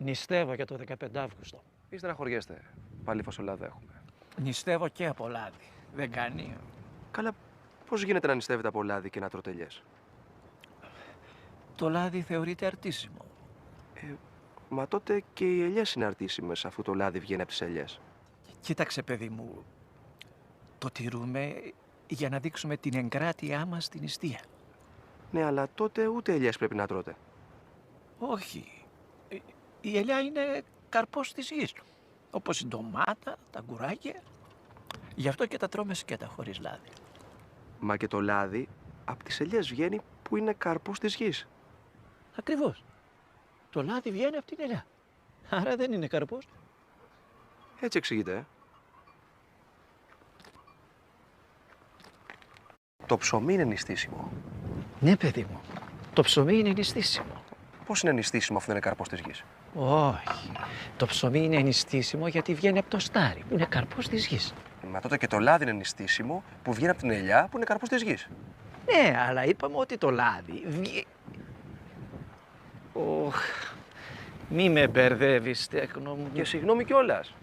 Νηστεύω για το 15 Αύγουστο. Μη στεναχωριέστε. Πάλι φασολάδα έχουμε. Νηστεύω και από λάδι. Δεν κάνει. Καλά, πώς γίνεται να νηστεύετε από λάδι και να τρώτε ελιές? Το λάδι θεωρείται αρτήσιμο. Μα τότε και οι ελιές είναι αρτήσιμες αφού το λάδι βγαίνει από τις ελιές. Κοίταξε, παιδί μου. Το τηρούμε για να δείξουμε την εγκράτειά μας στην νηστεία. Ναι, αλλά τότε ούτε ελιές πρέπει να τρώτε. Όχι. Η ελιά είναι καρπός της γης. Όπως η ντομάτα, τα αγκουράκια. Γι' αυτό και τα τρώμε σκέτα χωρίς λάδι. Μα και το λάδι από τις ελιές βγαίνει που είναι καρπός της γης. Ακριβώς. Το λάδι βγαίνει από την ελιά. Άρα δεν είναι καρπός. Έτσι εξηγείται, Το ψωμί είναι νηστίσιμο. Ναι, παιδί μου. Το ψωμί είναι νηστίσιμο. Πώς είναι νηστίσιμο αφού δεν είναι καρπός της γης? Όχι. Το ψωμί είναι νηστίσιμο γιατί βγαίνει από το στάρι, που είναι καρπός της γης. Μα τότε και το λάδι είναι νηστίσιμο που βγαίνει από την ελιά που είναι καρπός της γης. Ναι, αλλά είπαμε ότι το λάδι μη με μπερδεύεις, τέκνο μου. Και συγγνώμη κιόλας.